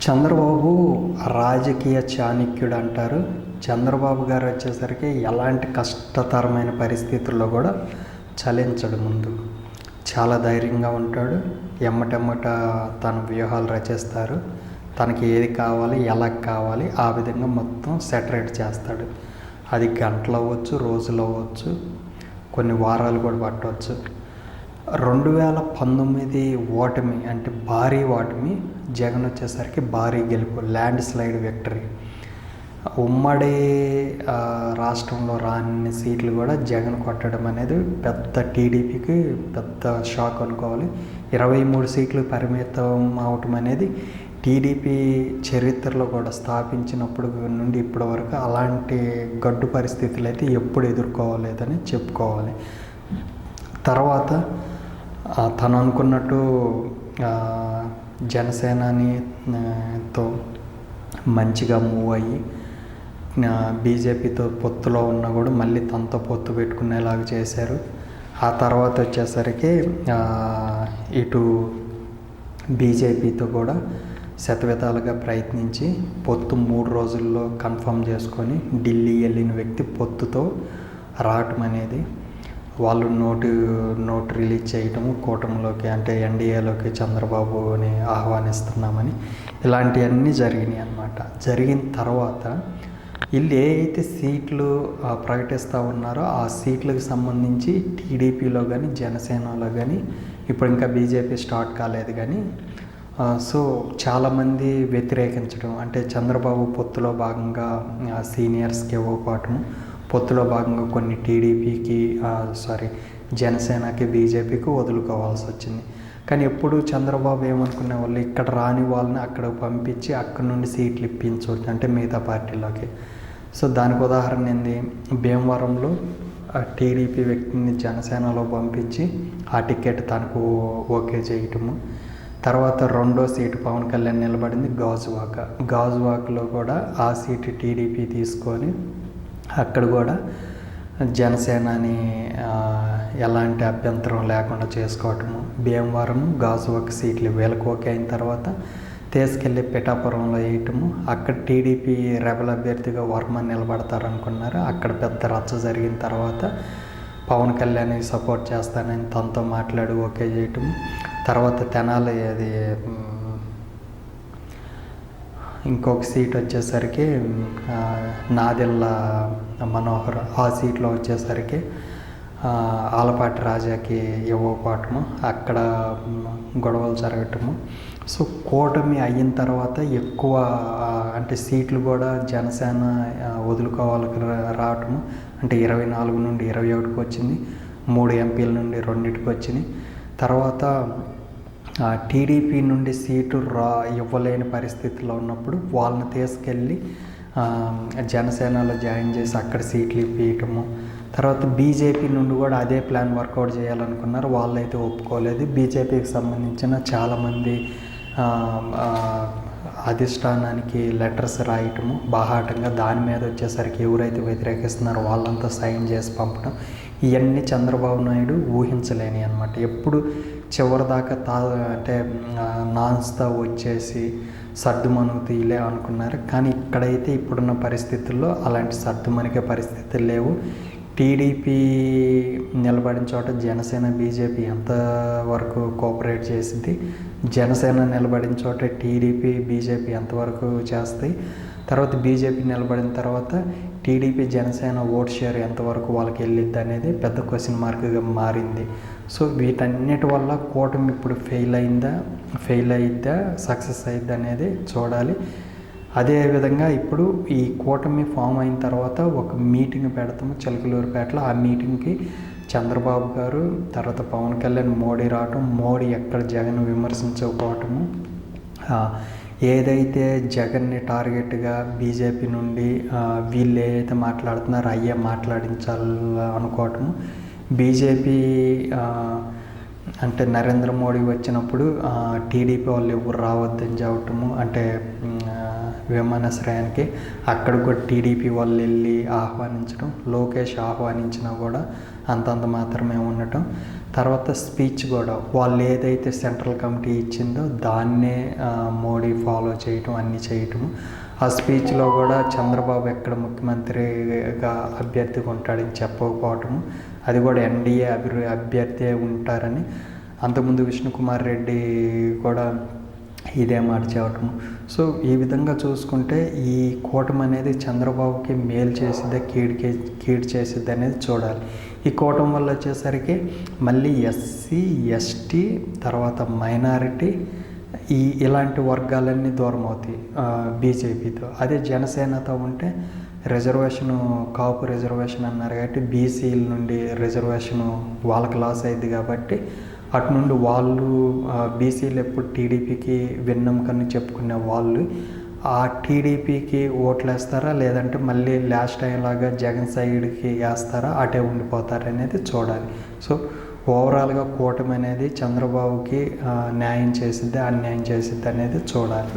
చంద్రబాబు రాజకీయ చాణక్యుడు అంటారు. చంద్రబాబు గారు వచ్చేసరికి ఎలాంటి కష్టతరమైన పరిస్థితుల్లో కూడా చలించడు. ముందు చాలా ధైర్యంగా ఉంటాడు. ఎమ్మటెమ్మట తన వ్యూహాలు రచిస్తారు. తనకి ఏది కావాలి, ఎలా కావాలి, ఆ విధంగా మొత్తం సెటరేట్ చేస్తాడు. అది గంటలు అవ్వచ్చు, రోజులు అవ్వచ్చు, కొన్ని వారాలు కూడా పట్టవచ్చు. 2019 ఓటమి అంటే భారీ ఓటమి, జగన్ వచ్చేసరికి భారీ గెలుపు, ల్యాండ్ స్లైడ్ విక్టరీ. ఉమ్మడి రాష్ట్రంలో రాని సీట్లు కూడా జగన్ కొట్టడం అనేది పెద్ద టీడీపీకి పెద్ద షాక్ అనుకోవాలి. 23 సీట్లు పరిమితం అవటం అనేది టీడీపీ చరిత్రలో కూడా స్థాపించినప్పుడు నుండి ఇప్పటి వరకు అలాంటి గడ్డు పరిస్థితులు అయితే ఎప్పుడు ఎదుర్కోవాలేదని చెప్పుకోవాలి. తర్వాత తను అనుకున్నట్టు జనసేనతో మంచిగా మూవ్ అయ్యి బీజేపీతో పొత్తులో ఉన్నా కూడా మళ్ళీ తనతో పొత్తు పెట్టుకునేలాగా చేశారు. ఆ తర్వాత వచ్చేసరికి ఇటు బీజేపీతో కూడా శతవిధాలుగా ప్రయత్నించి పొత్తు 3 రోజుల్లో కన్ఫర్మ్ చేసుకొని ఢిల్లీ వెళ్ళిన వ్యక్తి పొత్తుతో రావటం అనేది, వాళ్ళు నోటు రిలీజ్ చేయటము, కూటమిలోకి అంటే ఎన్డీఏలోకి చంద్రబాబుని ఆహ్వానిస్తున్నామని, ఇలాంటివన్నీ జరిగినాయి అన్నమాట. జరిగిన తర్వాత వీళ్ళు ఏ అయితే సీట్లు ప్రకటిస్తూ ఉన్నారో ఆ సీట్లకు సంబంధించి టీడీపీలో కానీ జనసేనలో కానీ ఇప్పుడు ఇంకా బీజేపీ స్టార్ట్ కాలేదు కానీ సో చాలామంది వ్యతిరేకించడం, అంటే చంద్రబాబు పొత్తులో భాగంగా సీనియర్స్కి ఇవ్వకపోవటము, పొత్తులో భాగంగా కొన్ని టీడీపీకి జనసేనకి బీజేపీకి వదులుకోవాల్సి వచ్చింది. కానీ ఎప్పుడు చంద్రబాబు ఏమనుకునే వాళ్ళు, ఇక్కడ రాని వాళ్ళని అక్కడ పంపించి అక్కడ నుండి సీట్లు ఇప్పించవచ్చు అంటే మిగతా పార్టీలోకి. సో దానికి ఉదాహరణ ఏంది, భీమవరంలో టీడీపీ వ్యక్తిని జనసేనలో పంపించి ఆ టికెట్ తనకు ఓకే చేయటము. తర్వాత 2వ సీటు పవన్ కళ్యాణ్ నిలబడింది గాజువాకలో కూడా ఆ సీటు టీడీపీ తీసుకొని అక్కడ కూడా జనసేనని ఎలాంటి అభ్యంతరం లేకుండా చేసుకోవటము. భీమవరం గాజువాక సీట్లు వీళ్ళకి ఓకే అయిన తర్వాత తీసుకెళ్ళి పిఠాపురంలో వేయటము. అక్కడ టీడీపీ రెబల్ అభ్యర్థిగా వర్మ నిలబడతారనుకున్నారు. అక్కడ పెద్ద రచ్చ జరిగిన తర్వాత పవన్ కళ్యాణ్ సపోర్ట్ చేస్తానని తనతో మాట్లాడి ఓకే చేయటము. తర్వాత తెనాలి అది ఇంకొక సీట్ వచ్చేసరికి నాదెళ్ల మనోహర్, ఆ సీట్లో వచ్చేసరికి ఆలపాటి రాజాకి ఇవ్వకపోవటము, అక్కడ గొడవలు జరగటము. సో కూటమి అయిన తర్వాత ఎక్కువ అంటే సీట్లు కూడా జనసేన వదులుకోవాలని రావటము, అంటే 24 నుండి 21కి వచ్చింది, 3 ఎంపీల నుండి 2కి వచ్చింది. తర్వాత టీడీపీ నుండి సీటు ఇవ్వలేని పరిస్థితిలో ఉన్నప్పుడు వాళ్ళని తీసుకెళ్ళి జనసేనలో జాయిన్ చేసి అక్కడ సీట్లు ఇప్పించటము. తర్వాత బీజేపీ నుండి కూడా అదే ప్లాన్ వర్కౌట్ చేయాలనుకున్నారు, వాళ్ళైతే ఒప్పుకోలేదు. బీజేపీకి సంబంధించిన చాలామంది అధిష్టానానికి లెటర్స్ రాయటము బాహాటంగా, దాని మీద వచ్చేసరికి ఎవరైతే వ్యతిరేకిస్తున్నారో వాళ్ళంతా సైన్ చేసి పంపడం, ఇవన్నీ చంద్రబాబు నాయుడు ఊహించలేని అన్నమాట. ఎప్పుడు చివరిదాకా అంటే నాన్స్తా వచ్చేసి సర్దుమణుగుతీలే అనుకున్నారు. కానీ ఇక్కడైతే ఇప్పుడున్న పరిస్థితుల్లో అలాంటి సర్దుమణిగే పరిస్థితులు లేవు. టీడీపీ నిలబడిన చోట జనసేన బీజేపీ ఎంతవరకు కోఆపరేట్ చేసింది, జనసేన నిలబడిన చోట టీడీపీ బీజేపీ ఎంతవరకు చేస్తాయి, తర్వాత బీజేపీ నిలబడిన తర్వాత టీడీపీ జనసేన ఓట్ షేర్ ఎంతవరకు వాళ్ళకి వెళ్ళిద్ది అనేది పెద్ద క్వశ్చన్ మార్క్గా మారింది. సో వీటన్నిటి వల్ల కూటమి ఇప్పుడు ఫెయిల్ అయిద్దా సక్సెస్ అయిద్దా అనేది చూడాలి. అదేవిధంగా ఇప్పుడు ఈ కూటమి ఫామ్ అయిన తర్వాత ఒక మీటింగ్ పెడతాము చిలకలూరుపేటలో. ఆ మీటింగ్కి చంద్రబాబు గారు, తర్వాత పవన్ కళ్యాణ్, మోడీ రావటం, మోడీ ఎక్కడ జగన్ విమర్శించకపోవటము, ఏదైతే జగన్ని టార్గెట్గా బీజేపీ నుండి వీళ్ళు ఏదైతే మాట్లాడుతున్నారో అయ్యే మాట్లాడించాలనుకోవటము. బీజేపీ అంటే నరేంద్ర మోడీ వచ్చినప్పుడు టీడీపీ వాళ్ళు ఎవరు రావద్దని చెప్పటము, అంటే విమానాశ్రయానికి అక్కడ కూడా టీడీపీ వాళ్ళు వెళ్ళి ఆహ్వానించడం, లోకేష్ ఆహ్వానించినా కూడా అంతంత మాత్రమే ఉండటం. తర్వాత స్పీచ్ కూడా వాళ్ళు ఏదైతే సెంట్రల్ కమిటీ ఇచ్చిందో దాన్నే మోడీ ఫాలో చేయటం అన్నీ చేయటము. ఆ స్పీచ్లో కూడా చంద్రబాబు ఎక్కడ ముఖ్యమంత్రిగా అభ్యర్థిగా ఉంటాడని చెప్పకపోవటము, అది కూడా ఎన్డీఏ అభ్యర్థి ఉంటారని అంతకుముందు విష్ణుకుమార్ రెడ్డి కూడా ఇదే మాట చెప్పటము. సో ఈ విధంగా చూసుకుంటే ఈ కూటమి అనేది చంద్రబాబుకి మేలు చేసిద్దా కీడు చేసిద్దా అనేది చూడాలి. ఈ కూటమి వల్ల వచ్చేసరికి మళ్ళీ ఎస్సీ ఎస్టీ తర్వాత మైనారిటీ ఇలాంటి వర్గాలన్నీ దూరం అవుతాయి బీజేపీతో. అదే జనసేనతో ఉంటే రిజర్వేషను కాపు రిజర్వేషన్ అన్నారు కాబట్టి బీసీల నుండి రిజర్వేషను వాళ్ళకి లాస్ అయింది కాబట్టి అటు నుండి వాళ్ళు బీసీలు ఎప్పుడు టీడీపీకి విన్నమ్మకని చెప్పుకునే వాళ్ళు ఆ టీడీపీకి ఓట్లు వేస్తారా లేదంటే మళ్ళీ లాస్ట్ టైం లాగా జగన్ సైడ్కి వేస్తారా అటే ఉండిపోతారా అనేది చూడాలి. సో ఓవరాల్గా కూటమి అనేది చంద్రబాబుకి న్యాయం చేసిద్దా అన్యాయం చేసిద్దా అనేది చూడాలి.